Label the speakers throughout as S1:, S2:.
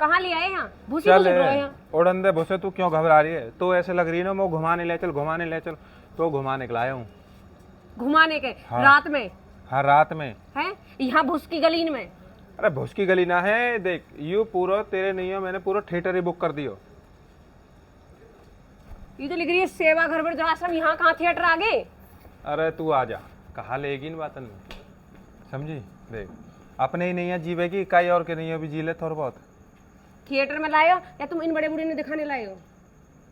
S1: कहाँ ले आए यहाँ? भूसी
S2: चल
S1: भूसी रहे हैं यहाँ।
S2: उड़न दे भूसे, तू क्यों घबरा रही है? तो ऐसे लग रही है ना मैं घुमाने ले चल, घुमाने ले चल, तो घुमाने के लाया हूँ।
S1: घुमाने के?
S2: हाँ।
S1: रात में?
S2: हाँ रात में।
S1: है यहाँ भूस की गली में?
S2: अरे भूस की गली ना है, देख यू पूरा तेरे नहीं हो, मैंने पूरा थिएटर ही बुक कर दियो।
S1: ये तो लिख रही है सेवा घर वृद्धाश्रम, यहाँ कहाँ थिएटर आ गए?
S2: अरे तू आ जा, कहाँ लेगी इन बातन में, समझी? देख अपने ही नहीं है जीवे की, इकाई और के नहीं है, अभी जी ले थोड़ा बहुत।
S1: थिएटर में लाए हो या तुम इन बड़े बूढ़े ने दिखाने लाए हो?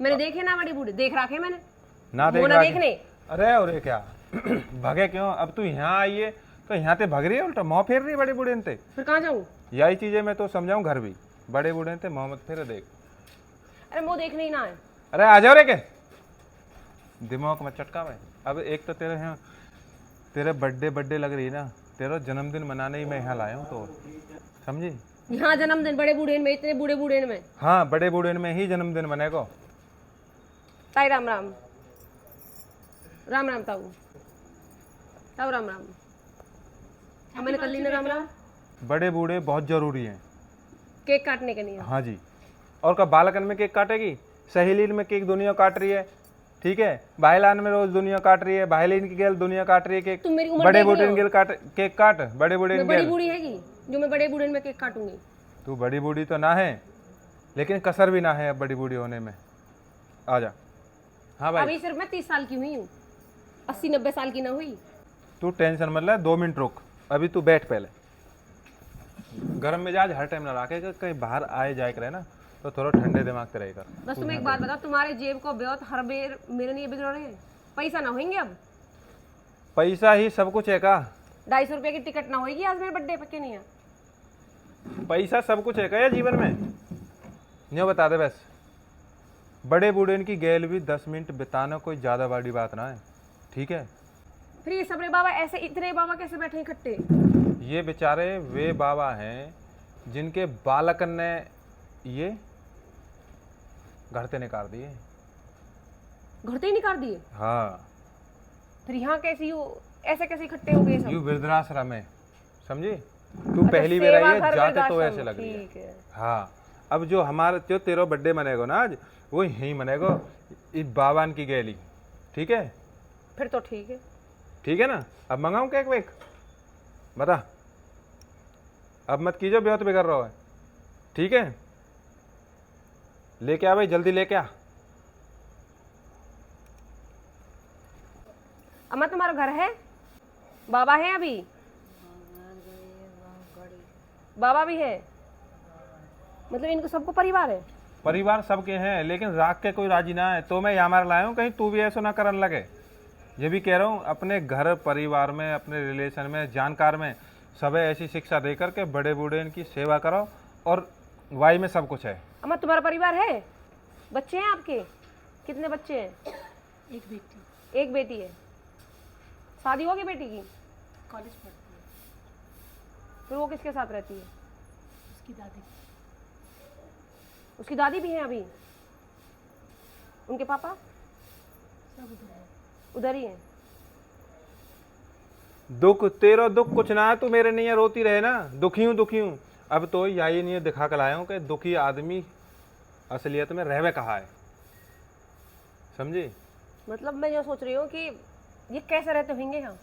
S1: मैंने देखे ना बड़े बूढ़े, देख रखे मैंने
S2: ना
S1: वो
S2: देख
S1: ना
S2: रहा
S1: देखने।
S2: अरे और क्या भगे क्यों? अब तू यहाँ आई है तो यहाँ ते भग रही है, उल्टा मुँह फेर रही है बड़े बूढ़े ते।
S1: फिर कहाँ जाऊँ?
S2: यही चीजें मैं तो समझाऊं, घर भी बड़े बूढ़े थे मोहम्मद फेर देख।
S1: अरे मुँह देखने ही ना है।
S2: अरे आ जाओ रे के दिमाग में चटका भाई। अब एक तो तेरे यहाँ तेरे बर्थडे लग रही है ना, तेरा जन्मदिन मनाने ही मैं यहाँ लाया हूँ, तो समझी?
S1: यहाँ जन्मदिन बड़े बूढ़े में, इतने बूढ़े बूढ़े में?
S2: हाँ बड़े बूढ़े में ही जन्मदिन मनेगा।
S1: ताई राम राम। राम राम ताऊ। ताऊ राम राम। हाँ मैंने कर ली ना राम राम।
S2: बड़े बूढ़े बहुत जरूरी हैं।
S1: केक काटने के लिए?
S2: हाँ जी। और कब बालकन में केक काटेगी? सहेलीन में केक दुनिया काट रही है, ठीक है? भाईलान में रोज दुनिया काट रही है, भाईलीन की गेल दुनिया काट रही है केक।
S1: तुम मेरी उम्र
S2: बड़े
S1: देख रहे
S2: बूढ़े
S1: हो?
S2: गेल काट केक काट, बड़े बूढ़े
S1: मैं बड़ी
S2: गेल।
S1: बूढ़ी हैगी जो मैं बड़े बूढ़े में केक काटूंगी?
S2: तू बड़ी बूढ़ी तो ना है, लेकिन कसर भी ना है अब बड़ी बूढ़ी होने में। आ जा। हाँ भाई
S1: अभी सिर्फ मैं 30 साल की हुई हूँ, 80-90 साल की ना हुई।
S2: तू टेंशन मत ले, 2 मिनट रुक, अभी तू बैठ पहले। गर्म मिजाज हर टाइम ना रखे, कहीं बाहर आए जाए करे ना तो थोड़ा ठंडे दिमाग से रहेगा।
S1: बस तुम एक बात बताओ, तुम्हारे जेब को ब्योत हर बेर मेरे लिए बिगड़ रहे हैं, पैसा ना होंगे अब?
S2: पैसा ही सब कुछ है का?
S1: 250 रुपये की टिकट ना होगी आज मेरे बर्थडे पक्के नहीं है?
S2: पैसा सब कुछ है क्या ये जीवन में? नहीं बता दे बस। बड़े बूढ़े की गैल भी 10 मिनट बिताना कोई ज्यादा बड़ी बात ना है, ठीक है?
S1: फिर ये सबरे बाबा ऐसे इतने बाबा कैसे बैठे हैं इकट्ठे?
S2: ये बेचारे वे बाबा हैं जिनके बालकन ने ये घर से निकाल दिए।
S1: घर से ही निकाल दिए?
S2: हाँ।
S1: फिर यहाँ कैसे यू ऐसे कैसे इकट्ठे हो गए सब?
S2: यू वृद्धाश्रम है, समझी? तू
S1: अच्छा,
S2: पहली बार आई
S1: सेवा
S2: है,
S1: घर
S2: जाते तो
S1: वृद्धाश्रम,
S2: ऐसे लग रही
S1: ठीक है।
S2: हाँ। अब जो हमारे जो तेरा बर्थडे मनेगा ना आज, वो यहीं मनेगा इस बाबान की गैली, ठीक है?
S1: फिर तो ठीक है।
S2: ठीक है ना? अब मंगाऊं केक वेक? बता, अब मत कीजिए, ब्याह बिगड़ रहा है, ठीक है? लेके आ भाई, जल्दी लेके आ।
S1: अम्मा तुम्हारा घर है? बाबा है अभी? बाबा भी है? मतलब इनको सबको परिवार है?
S2: परिवार सबके हैं, लेकिन राख के कोई राजी ना है, तो मैं यहाँ मार लाया हूँ, कहीं तू भी ऐसा ना करन लगे। ये भी कह रहा हूँ, अपने घर परिवार में, अपने रिलेशन में, जानकार में सब ऐसी शिक्षा दे करके बड़े बूढ़े इनकी सेवा करो, और वाई में सब कुछ है।
S1: अम्मा तुम्हारा परिवार है? बच्चे हैं आपके? कितने बच्चे हैं?
S3: एक बेटी।
S1: एक बेटी है? शादी होगी बेटी की?
S3: कॉलेज पढ़ती है।
S1: फिर वो किसके साथ रहती है?
S3: उसकी दादी।
S1: उसकी दादी भी है अभी? उनके पापा?
S3: सब उधर है।
S1: उधर ही है?
S2: दुख तेरा दुख कुछ ना है, तू मेरे नहीं है रोती रहे ना, दुखी हूँ। अब तो यही नहीं दिखा कर लाया हूँ कि दुखी आदमी असलियत में रहवे कहा है, समझी?
S1: मतलब मैं जो सोच रही हूँ कि ये कैसे रहते होंगे यहाँ,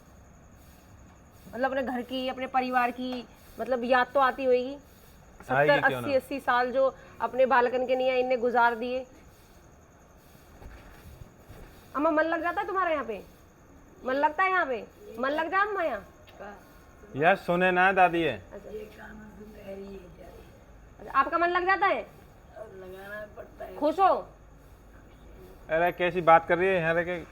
S1: मतलब अपने घर की, अपने परिवार की मतलब याद तो आती होगी। 70-80 साल जो अपने बालकन के लिए इनने गुजार दिए। अम्मा मन लग जाता है तुम्हारे यहाँ पे? मन लगता है यहाँ पे? मन लग जाए अम्मा यहाँ?
S2: यार सुने ना दादी है।
S1: अच्छा, आपका मन लग जाता है?
S3: लगाना पड़ता है।
S1: खुश हो?
S2: अरे कैसी बात कर रही है यहाँ रह के?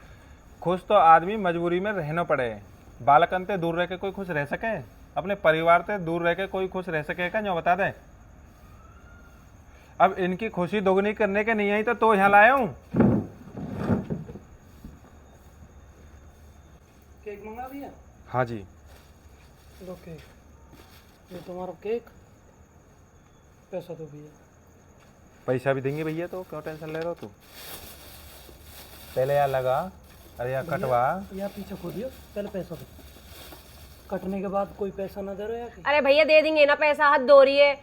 S2: खुश तो आदमी मजबूरी में रहना पड़े। बालकन से दूर रह के कोई खुश रह सके? अपने परिवार से दूर रह के कोई खुश रह सके क्या? जो बता दे। अब इनकी खुशी दोगुनी करने के नहीं आई तो यहाँ लाया हूँ।
S3: केक मंगा दिया?
S2: हाँ जी।
S3: लो केक, ये तुम्हारा केक, पैसा तो भैया।
S2: पैसा भी देंगे भैया, तो क्यों टेंशन ले रहे हो तू? पहले यार लगा, अरे यार कटवा।
S3: या पीछे खो दियो, पहले पैसा दो, कटने के बाद कोई पैसा ना दे रहे या?
S1: अरे भैया दे देंगे ना पैसा, हद हो रही है।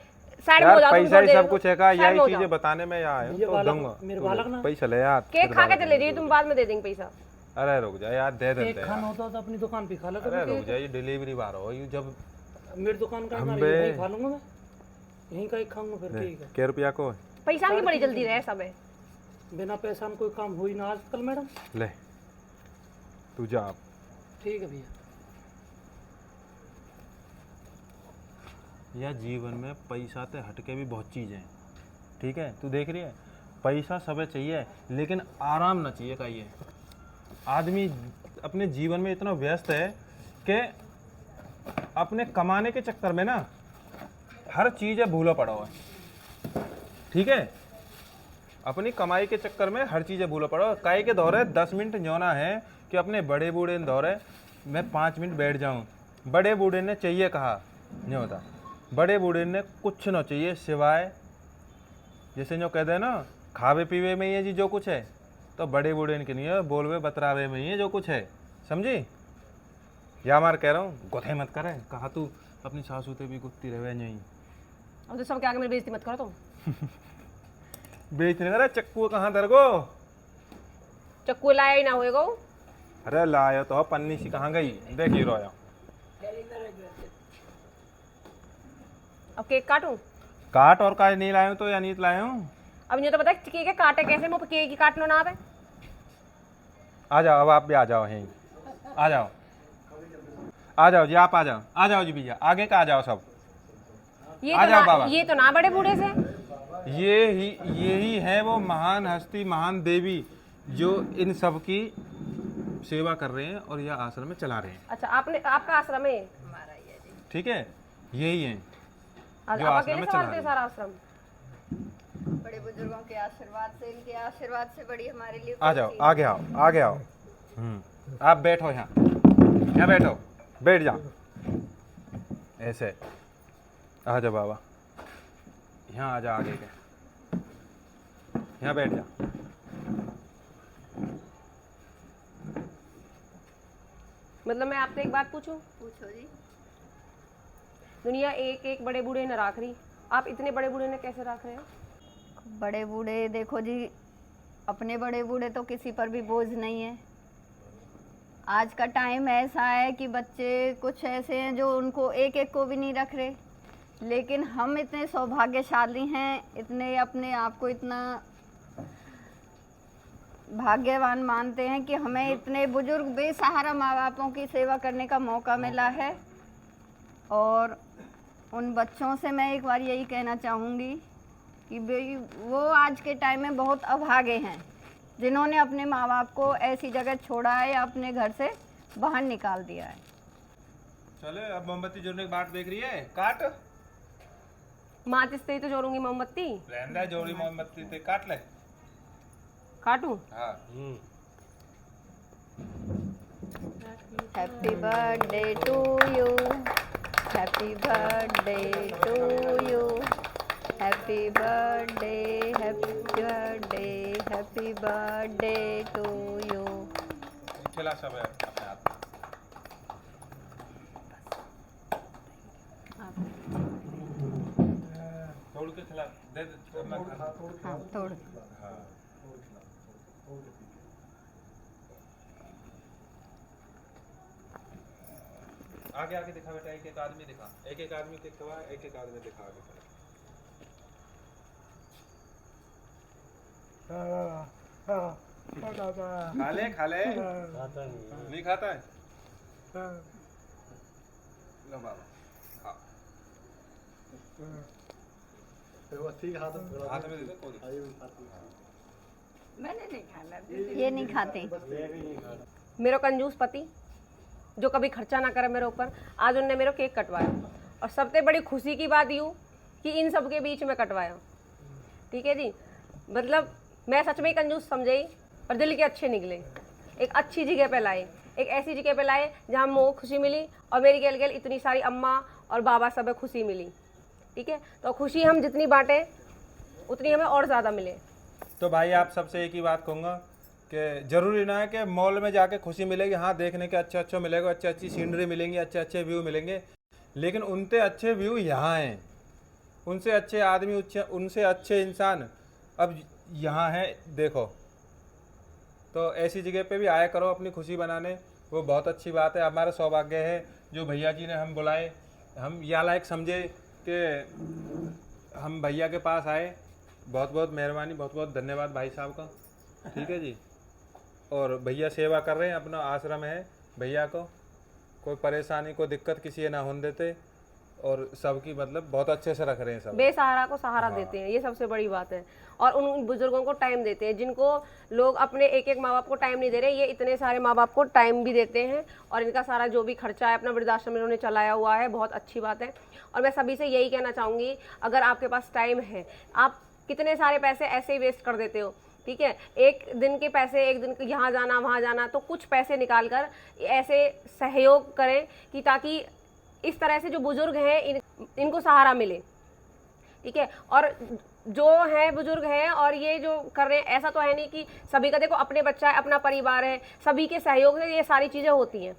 S1: साइड में हो
S2: यार
S1: जाओ, तुम
S2: पैसा ही
S1: थोड़ी
S2: सब
S1: देर
S2: कुछ
S1: को।
S2: है का,
S1: साइड में
S2: यही
S1: हो
S2: चीजें
S1: जाओ।
S2: बताने में यहाँ आया
S3: ये
S2: तो
S3: बालक-
S2: दूंगा
S3: मेरे
S2: तू
S3: बालक
S2: दे।
S3: ना-
S2: पैसा ले यार,
S1: केक
S2: फिर
S1: खा के
S2: बात
S1: चले जाइए, तुम बाद में दे देंगे पैसा।
S2: अरे रुक जा यार, दे देते
S3: केक खाना
S2: यार।
S3: होता तो अपनी दुकान पे खा लो
S2: अरे
S3: कभी
S2: रुक जा, ये डिलीवरी बार हो, ये जब
S3: केक। मेरी दुकान का
S2: हम
S3: है,
S2: बे-
S3: यहीं खा लूंगा मैं, यहीं का ही खाऊंगा फिर केक है।
S2: क्या रुपया को
S1: पैसा की बड़ी जल्दी रहे सब है।
S3: बिना पैसा में कोई काम हुई ना आजकल मैडम।
S2: ले तू जा आप।
S3: ठीक है भैया।
S2: या जीवन में पैसा से हटके भी बहुत चीज़ें हैं, ठीक है। तू देख रही है, पैसा सबे चाहिए लेकिन आराम ना चाहिए का। ये आदमी अपने जीवन में इतना व्यस्त है कि अपने कमाने के चक्कर में ना हर चीज़ है भूला पड़ा हुआ है, ठीक है। अपनी कमाई के चक्कर में हर चीज़ें भूला पड़ा हुआ है। काहे के दौरे 10 मिनट जोना है कि अपने बड़े बूढ़े दौरे मैं 5 मिनट बैठ जाऊं। बड़े बूढ़े ने चाहिए कहा नहीं होता, बड़े बूढ़े ने कुछ ना चाहिए सिवाय जैसे जो कहते हैं ना, खावे पीवे में ही है जी जो कुछ है, तो बड़े बूढ़े इनके नहीं है, बोलवे बतरावे में ही है जो कुछ है, समझी। या मार कह रहा हूँ गुथे मत करे, कहा तू अपनी सासू ते भी गुत्ती रहे नहीं।
S1: अब तो सबके आगे मेरी बेइज्जती मत करो तुम।
S2: बेचने का चक्कू कहाँ दर गो,
S1: चक्कू लाया ही ना होएगा।
S2: अरे लाया तो पन्नी सी कहाँ गई, देखी रोया।
S1: अब केक काटूं?
S2: काट और काट नहीं लाया हूँ तो या नहीं लाया हूँ।
S1: अब ये तो पता है केक के काटे कैसे, मुझे केक ही काटना ना आवे।
S2: आ जाओ, अब आप भी आ जाओ, यहीं आ जाओ, आ जाओ जी, आप आ जाओ जी भैया, आगे का आ जाओ सब।
S1: ये
S2: आ
S1: तो
S2: जाओ
S1: ना,
S2: बाबा।
S1: ये तो ना बड़े बूढ़े से।
S2: यही है वो महान हस्ती, महान देवी जो इन सब की सेवा कर रहे हैं और यह आश्रम में चला रहे हैं,
S1: अच्छा, आपने आपका आश्रम है?
S2: ठीक है। यही है
S1: आज
S2: जो
S1: आप
S2: आश्रम
S1: अकेले
S2: में चला
S1: संभालते
S2: रहे
S1: हैं सारा आश्रम?
S4: बड़े बुजुर्गों के आशीर्वाद से, इनके आशीर्वाद से बड़ी हमारे लिए
S2: आ
S4: कोई
S2: जाओ,
S4: चीज़
S2: आगे आओ, आगे आओ। आप बैठो यहाँ, यहाँ बैठो, बैठ जाओ ऐसे। आ जाओ बाबा, यहाँ आ जा, आगे के यहाँ बैठ जा।
S1: मतलब मैं आपसे एक बात पूछूं,
S4: पूछो जी।
S1: दुनिया एक एक बड़े बूढ़े न राख रही, आप इतने बड़े बूढ़े ने कैसे राख रहे हैं?
S4: बड़े बूढ़े देखो जी, अपने बड़े बूढ़े तो किसी पर भी बोझ नहीं है। आज का टाइम ऐसा है कि बच्चे कुछ ऐसे हैं जो उनको एक एक को भी नहीं रख रहे, लेकिन हम इतने सौभाग्यशाली हैं, इतने अपने आप को इतना भाग्यवान मानते हैं कि हमें इतने बुजुर्ग बेसहारा माँ बापों की सेवा करने का मौका मिला है। और उन बच्चों से मैं एक बार यही कहना चाहूँगी कि वो आज के टाइम में बहुत अभागे हैं, जिन्होंने अपने माँ बाप को ऐसी जगह छोड़ा है या अपने घर से बाहर निकाल दिया है।
S2: चले, अब मोमबत्ती जोड़ने की बात देख रही है, काट
S1: माचिस से ही तो जोड़ूंगी मोमबत्ती।
S2: रहने जोड़ी मोमबत्ती से काट ले।
S1: काटूं?
S2: हाँ।
S4: Happy birthday to you, happy birthday to you, happy birthday, happy birthday, happy birthday to you.
S2: खिला सब है अपने हाथ में। तोड़ के खिला दे,
S4: हाँ तोड़।
S2: आगे आगे दिखा बेटा, एक एक आदमी दिखा, एक एक आदमी दिखा, एक एक आदमी दिखा आगे। खा ले, खा ले। नहीं खाता है? लो बाबा, खा। हाथ में दे दो, कोई
S4: मैंने नहीं खाना, ये नहीं खाते।
S1: मेरा कंजूस पति जो कभी खर्चा ना करे मेरे ऊपर, आज उनने मेरा केक कटवाया, और सबसे बड़ी खुशी की बात यूँ कि इन सब के बीच में कटवाया। ठीक है जी, मतलब मैं सच में ही कंजूस समझी, और दिल के अच्छे निकले। एक अच्छी जगह पे लाए, एक ऐसी जगह पे लाए जहाँ मोह खुशी मिली, और मेरी गेल गेल इतनी सारी अम्मा और बाबा सब खुशी मिली। ठीक है, तो खुशी हम जितनी बांटें उतनी हमें और ज़्यादा मिले।
S2: तो भाई आप सबसे एक ही बात कहूँगा कि ज़रूरी ना है कि मॉल में जाके खुशी मिलेगी, हाँ देखने के अच्छा मिलेगा, अच्छी सीनरी मिलेंगी, अच्छे व्यू मिलेंगे, लेकिन उनसे अच्छे व्यू यहाँ हैं। उनसे अच्छे आदमी, उनसे अच्छे इंसान अब यहाँ हैं, देखो। तो ऐसी जगह पे भी आया करो अपनी खुशी बनाने, वो बहुत अच्छी बात है। हमारा सौभाग्य है जो भैया जी ने हम बुलाए, हम यहाँ लायक समझे कि हम भैया के पास आए। बहुत बहुत मेहरबानी, बहुत बहुत धन्यवाद भाई साहब का, ठीक है जी। और भैया सेवा कर रहे हैं, अपना आश्रम है, भैया को कोई परेशानी कोई दिक्कत किसी ना होने देते, और सबकी मतलब बहुत अच्छे से रख रहे हैं सब।
S1: बेसहारा को सहारा देते हैं, ये सबसे बड़ी बात है। और उन बुजुर्गों को टाइम देते हैं जिनको लोग अपने एक एक माँ बाप को टाइम नहीं दे रहे, ये इतने सारे माँ बाप को टाइम भी देते हैं। और इनका सारा जो भी खर्चा है अपना वृद्धाश्रम इन्होंने चलाया हुआ है, बहुत अच्छी बात है। और मैं सभी से यही कहना चाहूँगी, अगर आपके पास टाइम है, आप कितने सारे पैसे ऐसे ही वेस्ट कर देते हो, ठीक है, एक दिन के पैसे, एक दिन यहाँ जाना वहाँ जाना, तो कुछ पैसे निकाल कर ऐसे सहयोग करें कि ताकि इस तरह से जो बुजुर्ग हैं इनको सहारा मिले, ठीक है। और जो है बुजुर्ग हैं और ये जो कर रहे हैं, ऐसा तो है नहीं कि सभी का, देखो अपने बच्चा है, अपना परिवार है, सभी के सहयोग से ये सारी चीज़ें होती हैं।